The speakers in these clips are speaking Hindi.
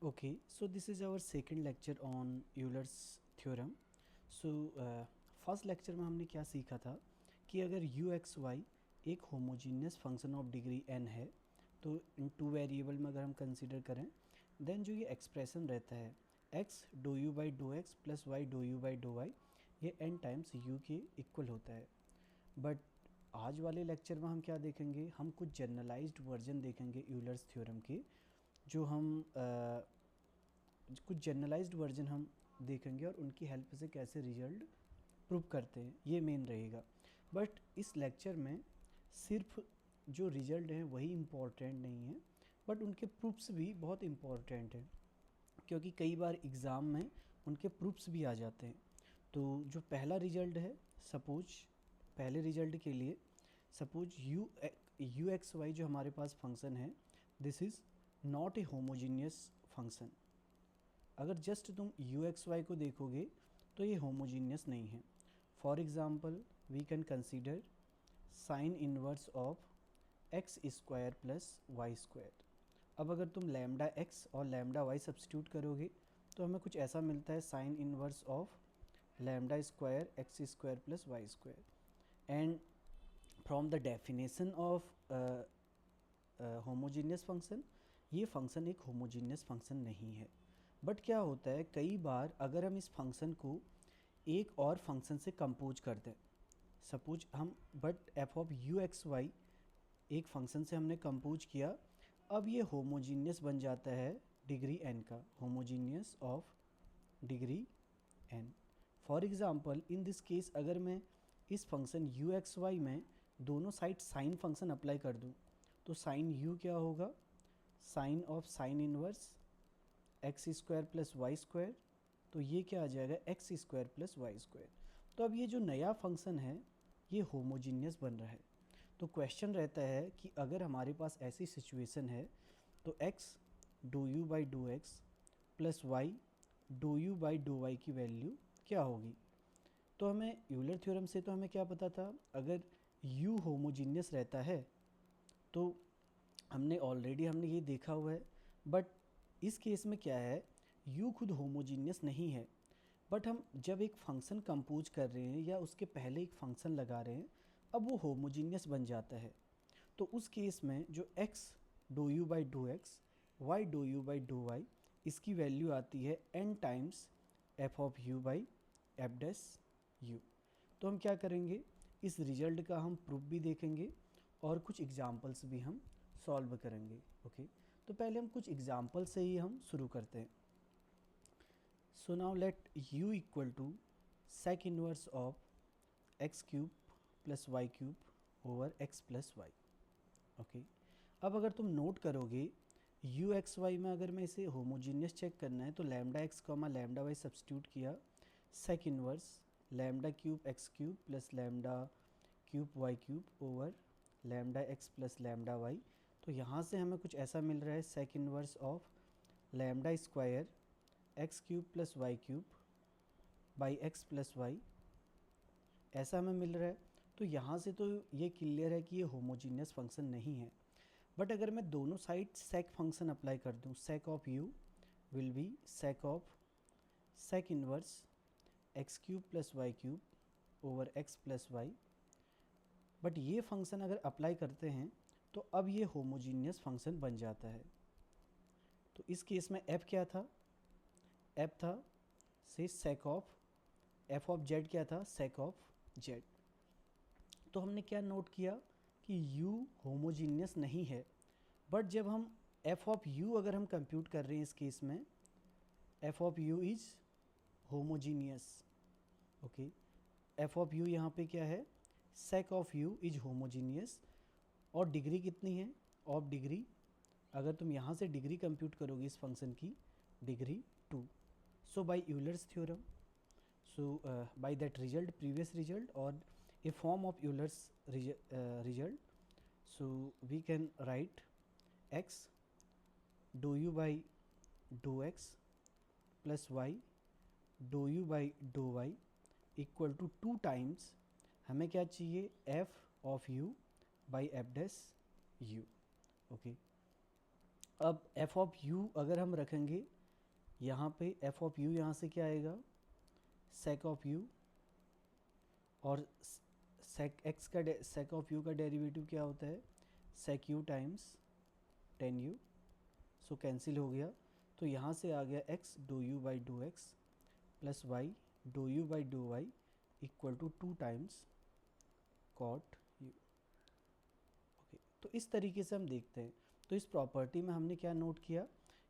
Okay, so this is our second lecture on Euler's theorem. So first lecture में हमने क्या सीखा था कि अगर u x y एक homogeneous function of degree n है तो इन टू वेरिएबल में अगर हम कंसीडर करें देन जो ये एक्सप्रेशन रहता है x do u by dough x plus Y do u by dough Y ये n टाइम्स u के इक्वल होता है. बट आज वाले लेक्चर में हम क्या देखेंगे, हम कुछ जनरलाइज्ड वर्जन देखेंगे यूलर्स थ्योरम के, जो हम कुछ जनरलाइज्ड वर्जन हम देखेंगे और उनकी हेल्प से कैसे रिजल्ट प्रूव करते हैं, ये मेन रहेगा. बट इस लेक्चर में सिर्फ जो रिजल्ट हैं वही इम्पोर्टेंट नहीं है, बट उनके प्रूफ्स भी बहुत इम्पोर्टेंट हैं, क्योंकि कई बार एग्ज़ाम में उनके प्रूफ्स भी आ जाते हैं. तो जो पहला रिजल्ट है, सपोज पहले रिजल्ट के लिए सपोज यू एक्स वाई जो हमारे पास फंक्शन है, this is not a homogeneous function. अगर जस्ट तुम यू एक्स वाई को देखोगे तो ये होमोजीनियस नहीं है. For example we can consider sine inverse of X square plus Y square. अब अगर तुम लैम्डा एक्स और लैम्डा वाई सब्स्टिट्यूट करोगे तो हमें कुछ ऐसा मिलता है, sine inverse of lambda square X square plus Y square. And from the definition of homogeneous function, ये फंक्शन एक होमोजीनियस फंक्शन नहीं है. बट क्या होता है, कई बार अगर हम इस फंक्शन को एक और फंक्शन से कंपोज कर दें, सपोज हम but F of U X Y एक फंक्शन से हमने कंपोज किया, अब ये होमोजीनियस बन जाता है डिग्री एन का, homogeneous of degree N. For example in this case अगर मैं इस फंक्शन यू एक्स वाई में दोनों साइड साइन फंक्शन अप्लाई कर दूं तो साइन यू क्या होगा, sine of sine inverse X square plus Y square, तो ये क्या आ जाएगा X square plus Y square. तो अब ये जो नया फंक्शन है ये होमोजीनियस बन रहा है. तो क्वेश्चन रहता है कि अगर हमारे पास ऐसी सिचुएशन है तो x dough you by dough x plus Y dough you by dough Y की वैल्यू क्या होगी. तो हमें यूलर थ्योरम से तो हमें क्या पता था, अगर u होमोजीनियस रहता है तो हमने ये देखा हुआ है. बट इस केस में क्या है, u खुद होमोजीनियस नहीं है, बट हम जब एक फंक्शन कंपोज कर रहे हैं या उसके पहले एक फंक्शन लगा रहे हैं, अब वो होमोजीनियस बन जाता है. तो उस केस में जो x dough you by dough X Y dough you by dough Y, इसकी वैल्यू आती है n times F of you by F dash U. तो हम क्या करेंगे, इस रिजल्ट का हम प्रूफ भी देखेंगे और कुछ एग्जाम्पल्स भी हम सॉल्व करेंगे. ओके, तो पहले हम कुछ एग्जाम्पल से ही हम शुरू करते हैं. So now let u equal to sec inverse of X cube plus Y cube over X plus Y. Okay, अब अगर तुम नोट करोगे यू एक्स वाई में अगर मैं इसे होमोजीनियस चेक करना है तो lambda x comma lambda Y substitute किया, sec inverse lambda cube x cube plus lambda cube y cube over lambda x plus lambda y. तो यहाँ से हमें कुछ ऐसा मिल रहा है, sec inverse of lambda square x cube plus Y cube by x plus y, ऐसा हमें मिल रहा है. तो यहाँ से तो ये क्लियर है कि ये होमोजीनियस फंक्शन नहीं है. बट अगर मैं दोनों साइड सेक फंक्शन अप्लाई कर दूँ, sec of U will be sec of sec inverse X cube plus Y cube over X plus Y. But ये फंक्शन अगर अप्लाई करते हैं तो अब ये होमोजीनियस फंक्शन बन जाता है. तो इस केस में f क्या था, f था से sake of f of z क्या था, सेक ऑफ z. तो हमने क्या नोट किया कि u होमोजीनियस नहीं है. बट जब हम f ऑफ u अगर हम कंप्यूट कर रहे हैं, इस केस में f of u is homogeneous. Okay, f of u यहाँ पे क्या है, sake of u is homogeneous. और डिग्री कितनी है, ऑफ डिग्री, अगर तुम यहाँ से डिग्री कंप्यूट करोगे इस फंक्शन की, degree 2. So by Euler's theorem, so by that result, previous result और a form of Euler's result, so we can write x dough you by dough x plus Y dough you by dough y equal to 2 times हमें क्या चाहिए, f of u by F dash u. Okay, अब एफ ऑफ यू अगर हम रखेंगे यहाँ पे, एफ ऑफ यू यहाँ से क्या आएगा, सेक ऑफ यू, और सेक एक्स का सेक ऑफ यू का डेरिवेटिव क्या होता है, sec u times tan u, so cancel हो गया। तो यहाँ से आ गया x dough you by dough x plus Y dough you by dough y equal to 2 times cot u. Okay, तो इस तरीके से हम देखते हैं। तो इस प्रॉपर्टी में हमने क्या नोट किया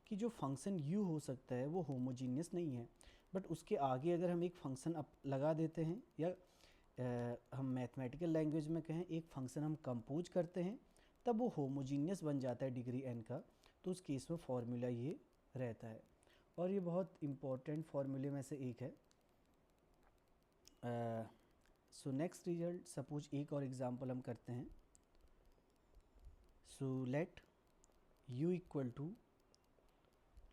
कि जो फंक्शन u हो सकता है वो होमोजीनियस नहीं है, बट उसके आगे अगर हम एक फंक्शन लगा देते हैं, या हम मैथमेटिकल लैंग्वेज में कहें एक फंक्शन हम कंपोज करते हैं, तब वो होमोजीनियस बन जाता है डिग्री n का। तो उस केस में फॉर्मूला ये रहता है, और ये बहुत इम्पोर्टेंट फॉर्मूले में से एक है। सो नेक्स्ट रिजल्ट, सपोज एक और एग्जांपल हम करते हैं। So let u equal to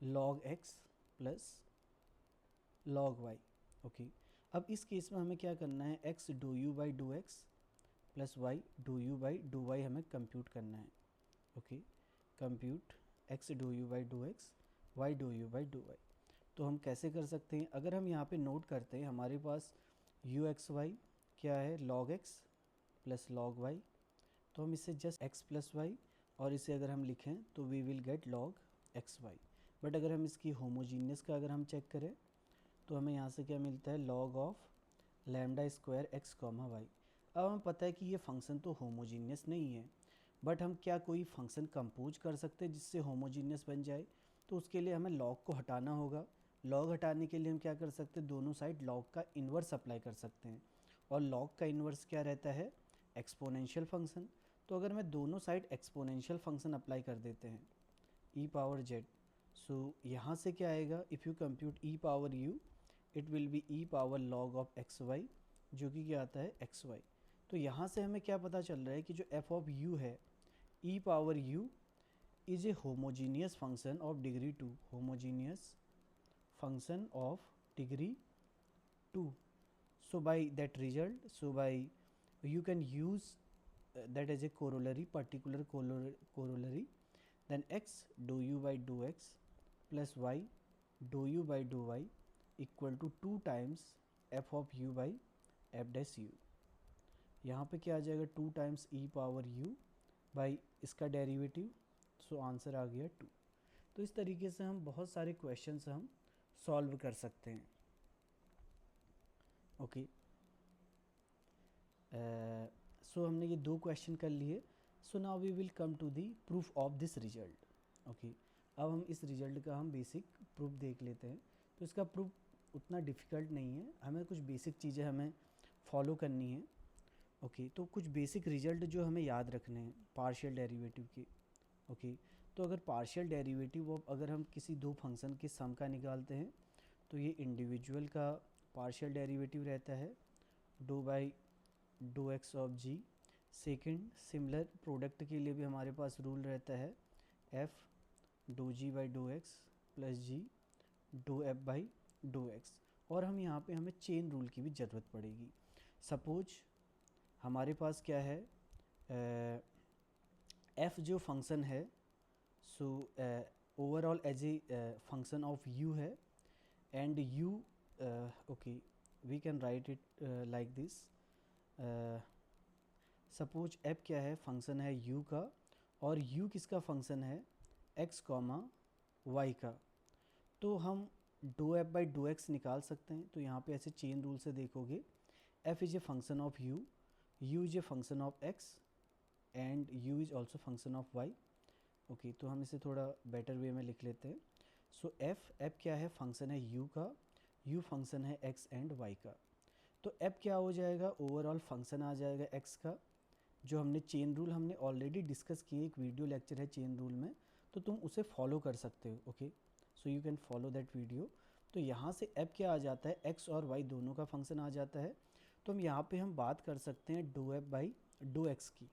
log x plus log y। Okay, अब इस केस में हमें क्या करना है, x dough you by dough x plus y dou you by dough y हमें कंप्यूट करना है। Okay, compute x dough you by dough x, y dou you by dough y. तो हम कैसे कर सकते हैं, अगर हम यहाँ पे नोट करते हैं हमारे पास यू एक्स वाई क्या है, log x plus log y, तो हम इसे जस्ट x प्लस वाई, और इसे अगर हम लिखें तो we will get log x y. But अगर हम इसकी होमोजीनियस का अगर हम चेक करें तो हमें यहाँ से क्या मिलता है, log of lambda square x comma y. अब हमें पता है कि ये फंक्शन तो होमोजीनियस नहीं है, बट हम क्या कोई फंक्शन कंपोज कर सकते हैं जिससे होमोजीनियस बन जाए, तो उसके लिए हमें log को हटाना होगा। log हटाने के लिए हम क्या कर सकते हैं, दोनों साइड log का इन्वर्स अप्लाई कर सकते हैं, और log का इन्वर्स क्या रहता है, एक्सपोनेंशियल फंक्शन। तो अगर मैं दोनों साइड एक्सपोनेंशियल फंक्शन अप्लाई कर देते हैं e पावर z, सो यहाँ से क्या आएगा, if you compute e power u it will be e power log of x Y, जो कि क्या आता है एक्स वाई। तो यहाँ से हमें क्या पता चल रहा है कि जो f ऑफ u है, e power u is a homogeneous function of degree 2, homogeneous function of degree 2। So by that result, so by you can use that as a corollary, particular corollary, then x dou u by dou x plus y dou u by dou y equal to 2 times f of u by f dash u। यहाँ पे क्या आ जाएगा, 2 times e power u by इसका डेरिवेटिव, सो आंसर आ गया 2। तो इस तरीके से हम बहुत सारे क्वेश्चंस हम सॉल्व कर सकते हैं। ओके, सो हमने ये 2 क्वेश्चन कर लिए। So now we will come to the proof of this result. Okay, अब हम इस रिजल्ट का हम बेसिक प्रूफ देख लेते हैं। तो इसका प्रूफ उतना डिफ़िकल्ट नहीं है, हमें कुछ बेसिक चीज़ें हमें फॉलो करनी है। ओके, तो कुछ बेसिक रिजल्ट जो हमें याद रखने हैं पार्शियल डेरिवेटिव के। ओके, तो अगर पार्शियल डेरिवेटिव ऑफ अगर हम किसी दो फंक्शन के सम का निकालते हैं, तो ये इंडिविजुअल का पार्शियल डेरिवेटिव रहता है dou by dough x of g. Second, similar product के लिए भी हमारे पास रूल रहता है f dou g by dough x plus g dou f by dough x. और हम यहाँ पे हमें चेन रूल की भी ज़रूरत पड़ेगी। सपोज हमारे पास क्या है, एफ जो फंक्शन है, so overall as a function of u है, and u, okay we can write it like this. Suppose f क्या है, फंक्शन है u का, और u किसका फंक्शन है, x कॉमा वाई का। तो हम dou f by dough x निकाल सकते हैं। तो यहाँ पे ऐसे चेन रूल से देखोगे, f is a function of u, u is a function of x, and u is also function of y। Okay, तो हम इसे थोड़ा बेटर वे में लिख लेते हैं। सो f क्या है, फंक्शन है u का, u फंक्शन है x एंड y का। तो f क्या हो जाएगा, ओवरऑल फंक्शन आ जाएगा x का, जो हमने चेन रूल हमने ऑलरेडी डिस्कस किए, एक वीडियो लेक्चर है चेन रूल में, तो तुम उसे फॉलो कर सकते हो। Okay, so you can follow that video. तो यहाँ से f क्या आ जाता है, x और y दोनों का फंक्शन आ जाता है। तो हम यहाँ पे हम बात कर सकते हैं dou f by dough x की।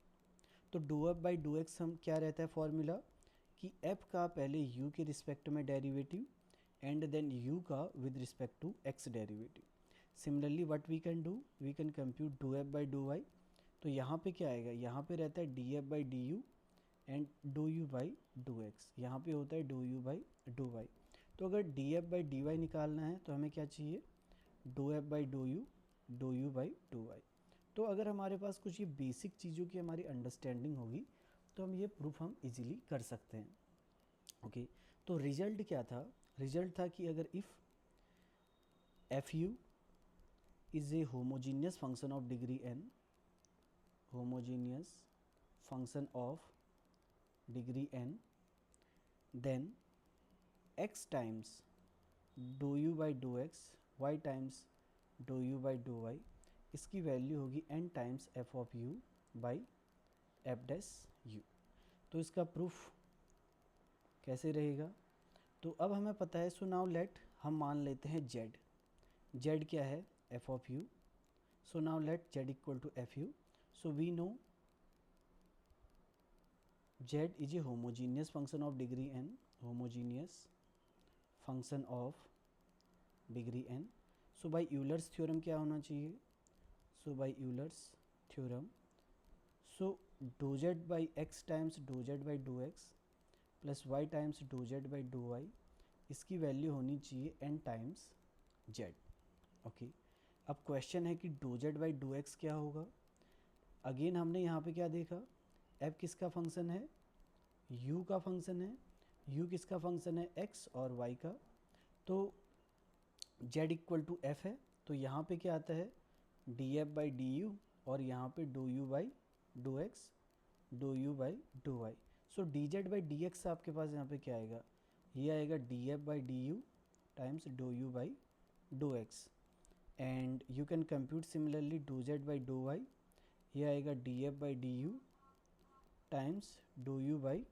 तो dou f by dough x हम क्या रहता है फॉर्मूला, कि f का पहले u के रिस्पेक्ट में डेरिवेटिव, एंड देन u का with respect to x derivative. Similarly what we can do, we can compute dou f by dough y. तो यहाँ पे क्या आएगा, यहाँ पे रहता है d f by d u, and do u by do x, यहाँ पे होता है do u by do y. तो अगर d f by d y निकालना है तो हमें क्या चाहिए, do F by do u by do y. तो अगर हमारे पास कुछ ये बेसिक चीज़ों की हमारी अंडरस्टैंडिंग होगी तो हम ये प्रूफ हम इजीली कर सकते हैं। ओके तो रिजल्ट क्या था, रिजल्ट था कि अगर if f u is a homogeneous function of degree n, homogeneous function of degree n, then x times dough you by dough x, y times dough you by dough Y, इसकी वैल्यू होगी n times f of u by F dash u। तो इसका प्रूफ कैसे रहेगा, तो अब हमें पता है, सो नाउ लेट हम मान लेते हैं z, z क्या है, f of u, so now let z equal to fu, so we know z is a homogeneous function of degree n, homogeneous function of degree n, so by Euler's theorem क्या होना चाहिए, so by Euler's theorem, so dou z by x times dou z by dou x plus y times dou z by dou y, इसकी वैल्यू होनी चाहिए n टाइम्स z। ओके अब क्वेश्चन है कि dou z by dough x क्या होगा। अगेन हमने यहाँ पे क्या देखा, f किसका फंक्शन है, u का फंक्शन है, u किसका फंक्शन है, x और y का। तो z इक्वल टू एफ है, तो यहाँ पे क्या आता है, d f by d u, और यहाँ पे dou you by dough x, dough you by dough y. So d z by d x आपके पास यहाँ पे क्या आएगा, ये आएगा d f by d u times dough you by dough x, and you can compute similarly dou z by dough Y, ये आएगा d f by d u times dough you by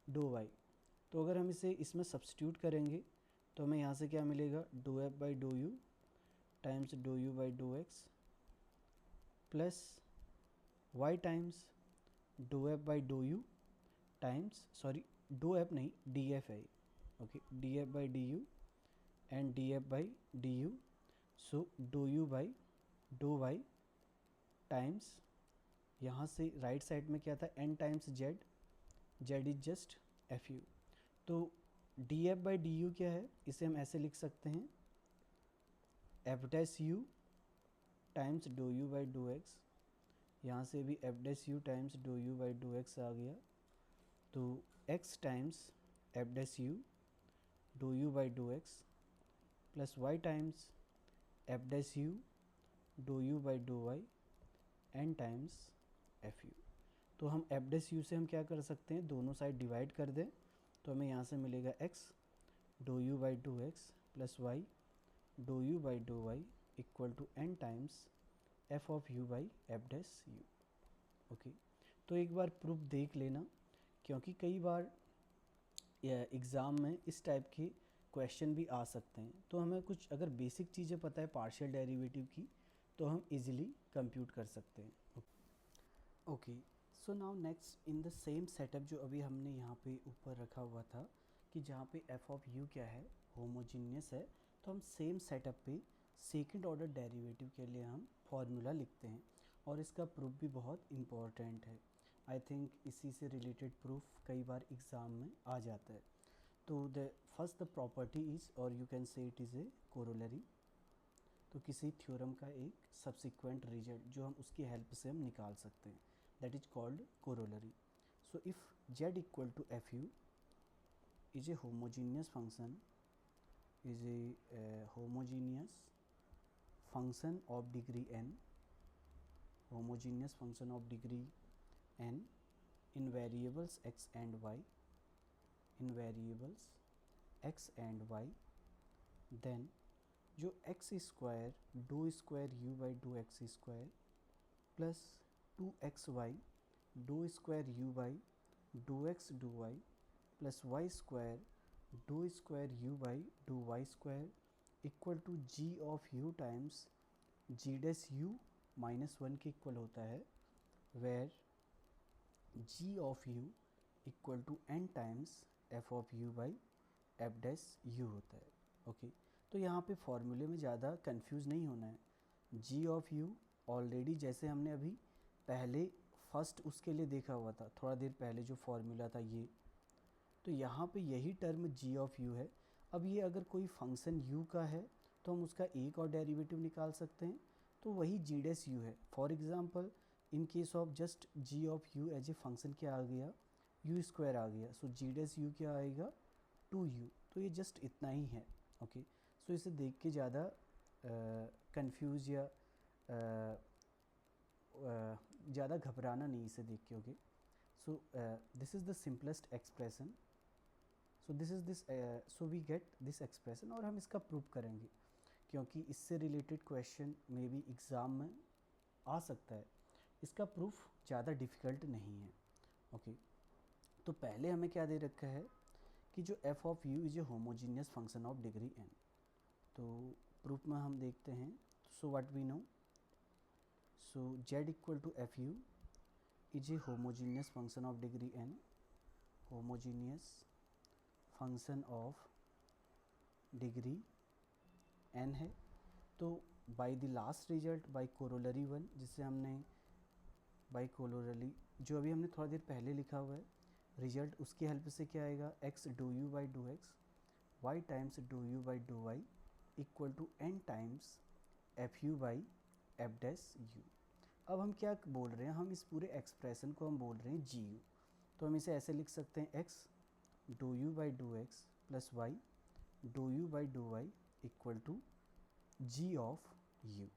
dough y. तो अगर हम इसे इसमें सब्सटीट्यूट करेंगे तो हमें यहाँ से क्या मिलेगा, dou f by dou u times dough you by dough x plus y times dou f by dou u times, sorry dou f नहीं डी एफ है, okay d f by d u and d f by d u, so dou you by dough y times, यहाँ से राइट साइड में क्या था, n times z, z is just f u. तो d f by d you क्या है, इसे हम ऐसे लिख सकते हैं, f dash u times dough you by dough x, यहाँ से भी f dash u times dough you by dough x आ गया, तो x times f dash u do you by dough x plus y times f dash u do you by dough y n times f u. तो हम एफ डैश यू से हम क्या कर सकते हैं, दोनों साइड डिवाइड कर दें, तो हमें यहाँ से मिलेगा x dough you by dough x plus Y dough you by dough y equal to n times F of you by F dash u. Okay तो एक बार प्रूफ देख लेना, क्योंकि कई बार एग्ज़ाम में इस टाइप के क्वेश्चन भी आ सकते हैं, तो हमें कुछ अगर बेसिक चीज़ें पता है पार्शियल डेरिवेटिव की तो हम इजीली कंप्यूट कर सकते हैं। Okay so now next in the same setup जो अभी हमने यहाँ पे ऊपर रखा हुआ था कि जहाँ पे एफ ऑफ यू क्या है, होमोजीनियस है, तो हम सेम सेटअप पे सेकंड ऑर्डर डेरिवेटिव के लिए हम फॉर्मूला लिखते हैं, और इसका प्रूफ भी बहुत इम्पॉर्टेंट है। आई थिंक इसी से रिलेटेड प्रूफ कई बार एग्ज़ाम में आ जाता है। तो the first the property is, और you can say it is a corollary, तो किसी थ्योरम का एक सब्सिक्वेंट रिजल्ट जो हम उसकी हेल्प से हम निकाल सकते हैं, that is called corollary. So if z equal to f u is a homogeneous function, is a homogeneous function of degree n, homogeneous function of degree n in variables x and y, in variables x and y, then जो x square do square u by dough x square plus two x Y do square u by dough x do y plus Y square do square u by dough y square equal to g of u times g dash u minus one के इक्वल होता है, where g of u equal to n times F of you by F dash u होता है। ओके तो यहाँ पे फॉर्मूले में ज़्यादा कंफ्यूज नहीं होना है। जी ऑफ यू ऑलरेडी जैसे हमने अभी पहले फर्स्ट उसके लिए देखा हुआ था थोड़ा देर पहले जो फॉर्मूला था ये, तो यहाँ पे यही टर्म g ऑफ u है। अब ये अगर कोई फंक्शन u का है तो हम उसका एक और डेरिवेटिव निकाल सकते हैं, तो वही g डैश u है। For example in case of just g of u as a function क्या आ गया, u स्क्वायर आ गया, सो g डैश u क्या आएगा 2u। तो ये जस्ट इतना ही है। ओके, सो इसे देख के ज़्यादा कंफ्यूज या ज़्यादा घबराना नहीं इसे देख के। Okay, so this is the simplest expression, so we get this expression, और हम इसका प्रूफ करेंगे क्योंकि इससे रिलेटेड क्वेश्चन में भी एग्ज़ाम में आ सकता है। इसका प्रूफ ज़्यादा डिफ़िकल्ट नहीं है। ओके, तो पहले हमें क्या दे रखा है कि जो f of u is a homogeneous function of degree n। तो प्रूफ में हम देखते हैं, so what we know, so z equal to f u is a homogeneous function of degree n, homogeneous function of degree n है। तो by the last result by corollary one, जिससे हमने बाय कोरोलरी जो अभी हमने थोड़ा देर पहले लिखा हुआ है रिजल्ट, उसकी हेल्प से क्या आएगा, x do u by do x y times do u by do y equal to n times f u by F dash u. अब हम क्या बोल रहे हैं, हम इस पूरे एक्सप्रेशन को हम बोल रहे हैं जी यू। तो हम इसे ऐसे लिख सकते हैं x do u by do x plus y do u by do y equal to g of u.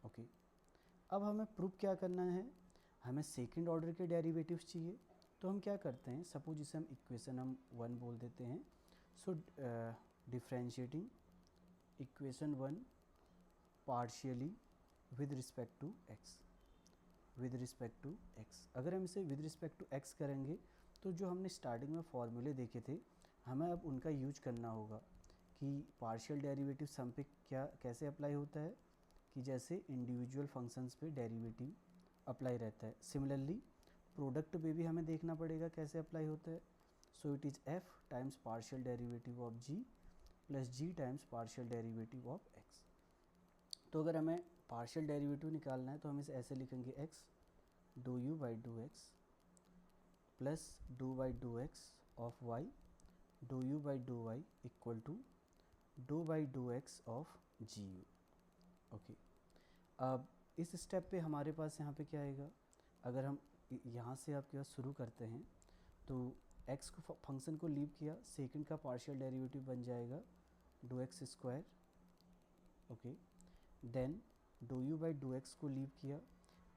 Okay, अब हमें प्रूफ क्या करना है, हमें सेकंड ऑर्डर के डेरिवेटिव्स चाहिए। तो हम क्या करते हैं, सपोज इसे हम इक्वेशन हम 1 बोल देते हैं। So differentiating equation 1 partially with respect to x, with respect to x। अगर हम इसे विद रिस्पेक्ट टू x करेंगे तो जो हमने स्टार्टिंग में फॉर्मूले देखे थे हमें अब उनका यूज करना होगा कि पार्शियल डेरिवेटिव सम पे क्या कैसे अप्लाई होता है, कि जैसे इंडिविजुअल फंक्शंस पे डेरिवेटिव अप्लाई रहता है, सिमिलरली प्रोडक्ट पे भी हमें देखना पड़ेगा कैसे अप्लाई होता है। So it is f times partial derivative of g plus g times partial derivative of x। तो अगर हमें पार्शियल डेरिवेटिव निकालना है तो हम इसे ऐसे लिखेंगे x do u by do x plus do by do x of y do u by do y equal to do by do x of g u. Okay, अब इस स्टेप पे हमारे पास यहाँ पे क्या आएगा, अगर हम यहाँ से आपके पास शुरू करते हैं तो x को फंक्शन को लीव किया, सेकंड का पार्शियल डेरिवेटिव बन जाएगा do x square. Okay, then do u by do x को लीव किया,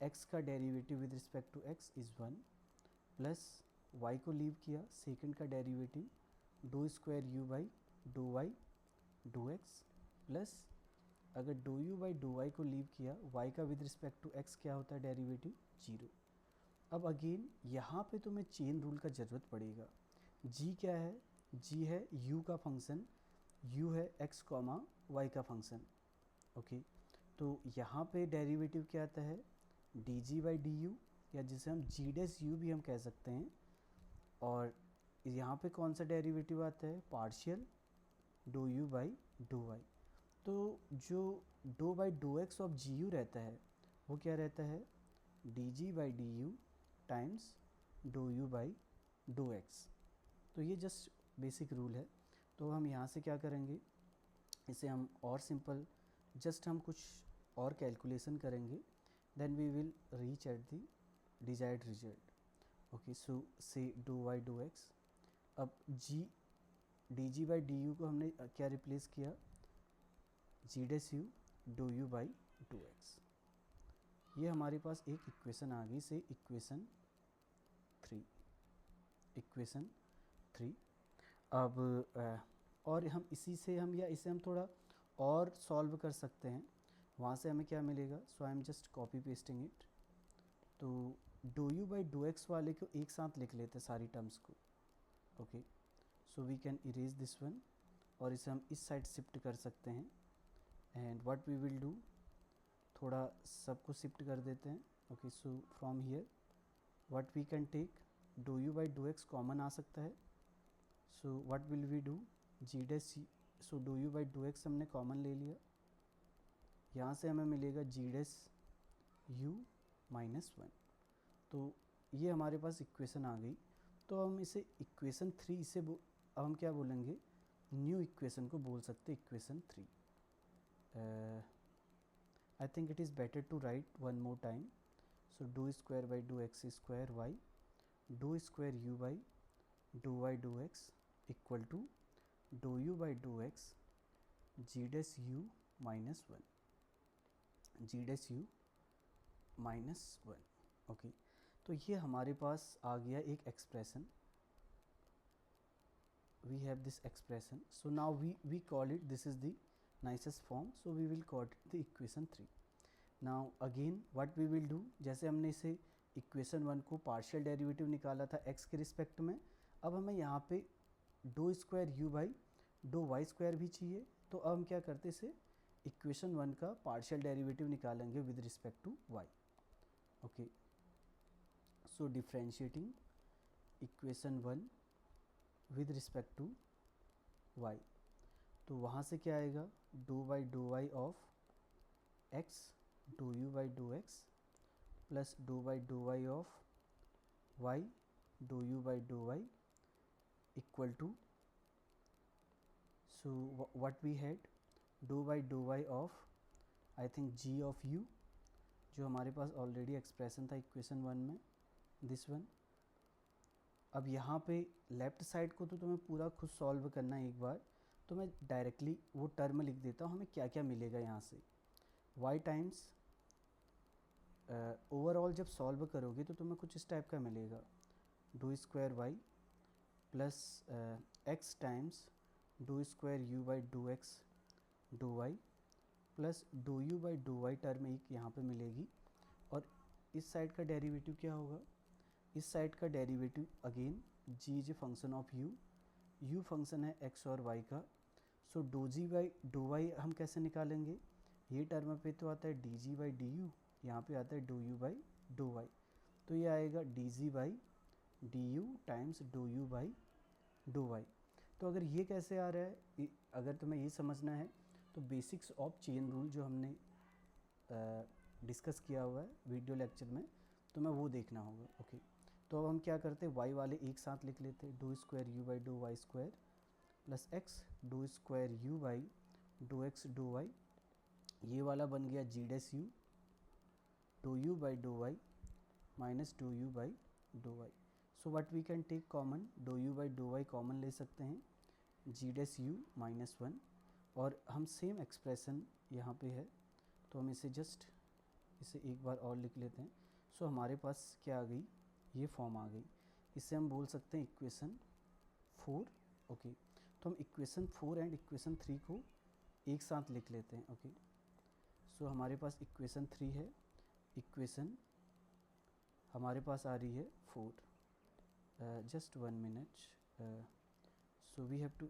x का derivative with respect to x is 1 plus y को लीव किया, सेकंड का derivative do square u by do y do x plus अगर do u by do y को लीव किया, y का विद रिस्पेक्ट टू x क्या होता है डेरिवेटिव 0। अब अगेन यहाँ पे तुम्हें चेन रूल का ज़रूरत पड़ेगा। g क्या है, g है u का फंक्शन, u है x कॉमा y का फंक्शन। ओके, तो यहाँ पे डेरिवेटिव क्या आता है d g by d you, या जिसे हम जी डैश यू भी हम कह सकते हैं। और यहाँ पे कौन सा डेरिवेटिव आता है, partial do u by do y. तो जो dou by dough x of g u रहता है वो क्या रहता है, d g by d u times dough you by dough x. तो ये जस्ट बेसिक रूल है। तो हम यहाँ से क्या करेंगे, इसे हम और सिंपल जस्ट हम कुछ और कैलकुलेशन करेंगे, then we will reach at the desired result. Okay, so से डो वाई डो एक्स, अब g d g by d u को हमने क्या रिप्लेस किया, g dash u do u by do x. ये हमारे पास एक इक्वेशन आ गई, से इक्वेशन 3, इक्वेशन 3। अब और हम इसी से हम या इसे हम थोड़ा और सॉल्व कर सकते हैं, वहाँ से हमें क्या मिलेगा, so I am just copy pasting it. तो do u by do x वाले को एक साथ लिख लेते हैं सारी टर्म्स को। Okay, so we can erase this one, और इसे हम इस साइड शिफ्ट कर सकते हैं। And what we will do, थोड़ा सबको शिफ्ट कर देते हैं। Okay, so from here what we can take, do u by do x common आ सकता है। So what will we do, g dash, so do u by do x हमने कॉमन ले लिया, यहाँ से हमें मिलेगा जी डैश यू माइनस 1। तो ये हमारे पास इक्वेशन आ गई। तो हम इसे इक्वेशन 3 से अब हम क्या बोलेंगे, न्यू इक्वेशन को बोल सकते equation 3। I think it is better to write one more time. So do square by do x square y do square u by do y do x equal to do u by do x g dash u minus one, g dash u minus one. Okay, तो ये हमारे पास आ गया एक expression. we have this expression, so now we call it, this is the nicest form, so we will call it the equation 3. now again what we will do, जैसे हमने इसे इक्वेशन 1 को पार्शियल डेरिवेटिव निकाला था x के रिस्पेक्ट में, अब हमें यहाँ पे dou square u by dough y square भी चाहिए। तो अब हम क्या करते इसे इक्वेशन 1 का पार्शियल डेरिवेटिव निकालेंगे with respect to y। Okay, so differentiating equation 1 with respect to y, तो वहाँ से क्या आएगा, do by do y of x do u by do x plus do by do y of y do u by do y equal to, so what we had, do by do y of I think g of u, जो हमारे पास ऑलरेडी एक्सप्रेशन था इक्वेशन 1 में, दिस वन। अब यहाँ पे लेफ़्ट साइड को तो तुम्हें पूरा खुद सॉल्व करना है एक बार, तो मैं डायरेक्टली वो टर्म लिख देता हूँ, हमें क्या क्या मिलेगा यहाँ से। y टाइम्स ओवरऑल जब सॉल्व करोगे तो तुम्हें कुछ इस टाइप का मिलेगा, do square y plus x times do square u by do x do y plus do u by do y term एक यहाँ पे मिलेगी। और इस साइड का डेरिवेटिव क्या होगा, इस साइड का derivative again g is a function of u function है एक्स और वाई का। So dou g by dough y हम कैसे निकालेंगे, ये टर्म पे तो आता है d g by d u, यहाँ पर आता है dou you by dough y, तो ये आएगा d g by d u times dough you by dough y. तो अगर ये कैसे आ रहा है, अगर तुम्हें ये समझना है तो बेसिक्स ऑफ चेन रूल जो हमने डिस्कस किया हुआ है वीडियो लेक्चर में, तो मैं वो देखना होगा। ओके, तो अब हम क्या करते हैं, वाई वाले एक साथ लिख लेते हैं, do square u by do y square plus x do square u by do x do y, ये वाला बन गया g dash u do u by do y minus do u by do y. So what we can take common, do u by do y common ले सकते हैं, g dash u minus one, और हम सेम एक्सप्रेशन यहाँ पे है तो हम इसे जस्ट इसे एक बार और लिख लेते हैं। सो हमारे पास क्या आ गई, ये फॉर्म आ गई, इसे हम बोल सकते हैं इक्वेशन 4। ओके, तो हम इक्वेशन 4 एंड इक्वेशन 3 को एक साथ लिख लेते हैं। ओके, सो हमारे पास इक्वेशन 3 है, इक्वेशन हमारे पास आ रही है 4। Just 1 minute, so we have to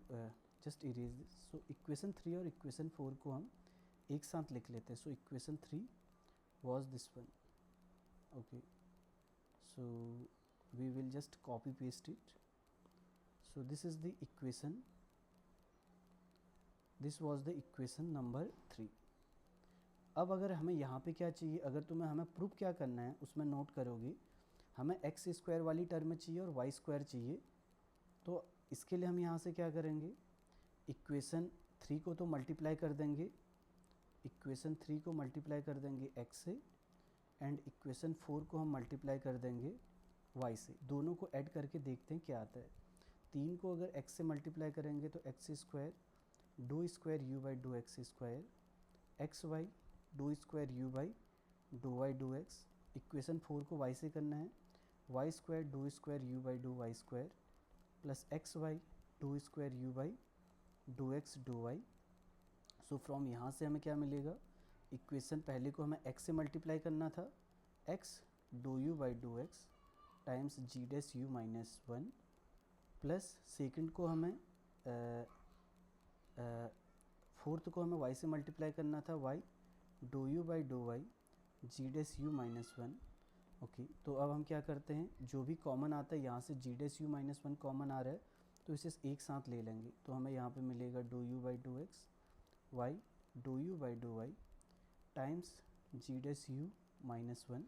just erase this. So equation 3 और इक्वेशन 4 को हम एक साथ लिख लेते हैं। सो equation 3 was this one। okay, so we will just copy paste it। so this is the equation, this was the equation number 3। अब अगर हमें यहाँ पे क्या चाहिए, अगर तुम्हें हमें प्रूफ क्या करना है उसमें नोट करोगे, हमें एक्स स्क्वायर वाली टर्म चाहिए और वाई स्क्वायर चाहिए। तो इसके लिए हम यहाँ से क्या करेंगे, इक्वेशन 3 को तो मल्टीप्लाई कर देंगे, इक्वेशन 3 को मल्टीप्लाई कर देंगे एक्स से, एंड इक्वेशन 4 को हम मल्टीप्लाई कर देंगे y से। दोनों को ऐड करके देखते हैं क्या आता है। 3 को अगर x से मल्टीप्लाई करेंगे तो x square do square u by do x square x y do square u by do y do x. Equation 4 को y से करना है, y square do square u by do y square plus x y do square u by do x do y. So from यहाँ से हमें क्या मिलेगा, इक्वेशन पहले को हमें x से मल्टीप्लाई करना था, x do u by do x times g dash u minus one, plus second को हमें फोर्थ को हमें y से मल्टीप्लाई करना था, y do u by do y g dash u minus one. Okay, तो अब हम क्या करते हैं, जो भी कॉमन आता है यहाँ से g dash u minus one common आ रहा है तो इसे एक साथ ले लेंगे। तो हमें यहाँ पे मिलेगा do u by do x y do u by do y times g dash u minus one,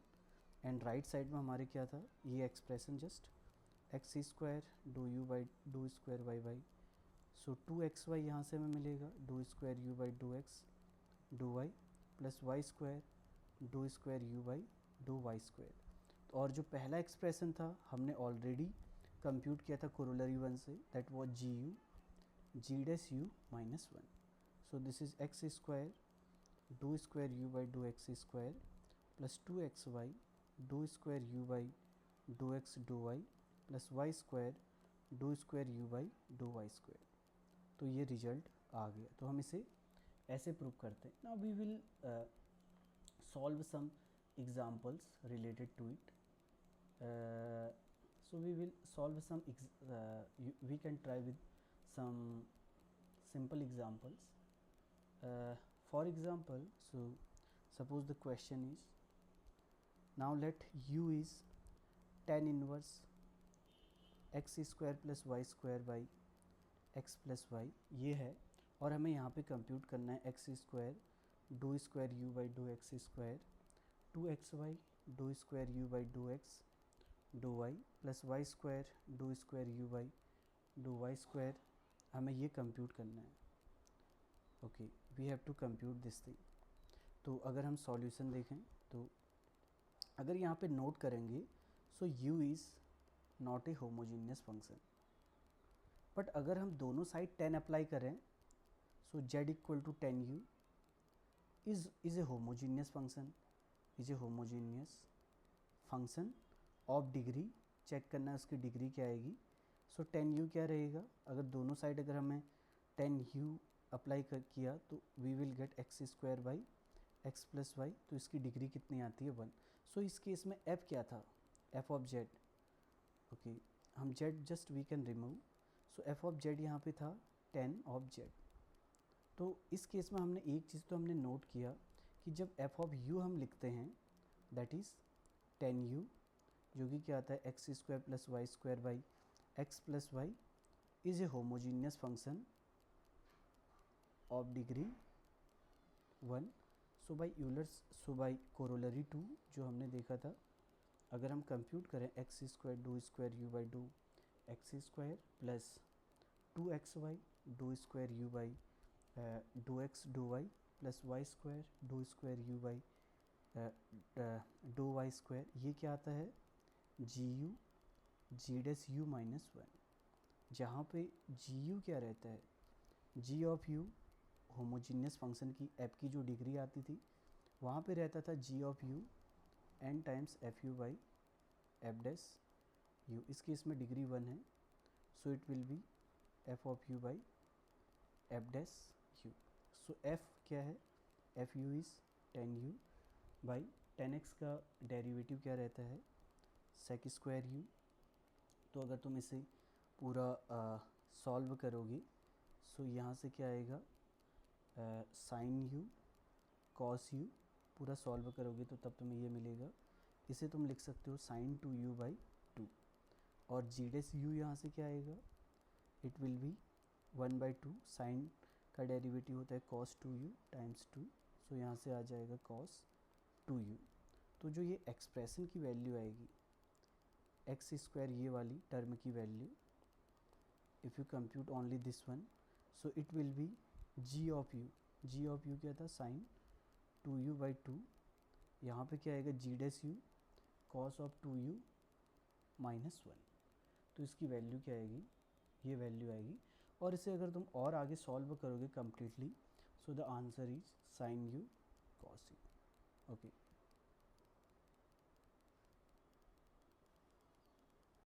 and right side में हमारे क्या था, ये expression just x square do u by do square y by, so 2xy यहाँ से हमें मिलेगा do square u by do x do y plus Y square do square u by do y square. और जो पहला एक्सप्रेशन था हमने ऑलरेडी कंप्यूट किया था कोरोलरी वन से, that was g u g dash u minus one. So this is x square do square u by do x square plus 2xy do square u by do x do y plus Y square do square u by do y square. तो ये रिजल्ट आ गया। तो हम इसे ऐसे प्रूव करते हैं। Now we will solve some examples related to it. So we will solve some we can try with some simple examples. For example, so suppose the question is, now let u is tan inverse x square plus y square by x plus y ये है, और हमें यहाँ पे कंप्यूट करना है x square do square u by do x square 2xy do square u by do x do y plus Y square do square u by do y square. हमें ये कंप्यूट करना है। Okay, we have to compute this thing. तो अगर हम सॉल्यूशन देखें तो अगर यहाँ पे नोट करेंगे, so u is not a homogeneous function, but अगर हम दोनों साइड 10 अप्लाई करें, so z equal to 10u is a homogeneous function, is a homogeneous function of degree. Check करना है उसकी डिग्री क्या आएगी। सो 10u क्या रहेगा, अगर दोनों साइड अगर हमें 10u अप्लाई किया तो we will get x square by x plus y. तो इसकी डिग्री कितनी आती है 1। सो इस केस में f क्या था, f ऑफ z। ओके, हम z just we can remove. So f of z यहाँ पे था 10 ऑफ z। तो इस केस में हमने एक चीज़ तो हमने नोट किया कि जब f ऑफ u हम लिखते हैं दैट इज़ 10u, जो कि क्या आता है x square plus Y square by x plus y is a homogeneous function of degree 1। So by Euler's, so by corollary 2 जो हमने देखा था, अगर हम कंप्यूट करें x square do square u by do x square plus 2xy do square u by do x do y plus Y square do square u by do y square, ये क्या आता है g u g dash u minus one. जहाँ पे जी यू क्या रहता है, g of u homogeneous function की एफ की जो डिग्री आती थी वहाँ पे रहता था g of u n times f u by F dash u. इस केस में डिग्री 1 है, so it will be f of you by F dash u. सो एफ क्या है, F u is 10u by 10x का डेरिवेटिव क्या रहता है सेक स्क्वायर यू। तो अगर तुम इसे पूरा सॉल्व करोगे, सो यहाँ से क्या आएगा साइन यू कॉस यू, पूरा सॉल्व करोगे तो तब तुम्हें ये मिलेगा। इसे तुम लिख सकते हो साइन 2u बाई 2, और जी डैश यू यहाँ से क्या आएगा, इट विल बी 1/2 साइन का डेरिवेटिव होता है cos 2u टाइम्स 2, सो यहाँ से आ जाएगा cos 2u। तो जो ये एक्सप्रेशन की वैल्यू आएगी एक्स स्क्वायर ये वाली टर्म की value, if you compute only this one, so it will be g of u. G of u क्या था साइन 2u बाई 2, यहाँ पे क्या आएगा g dash u cos of 2u minus 1। तो इसकी वैल्यू क्या आएगी, ये वैल्यू आएगी। और इसे अगर तुम और आगे सॉल्व करोगे completely, so the answer is sine you cos u. Okay.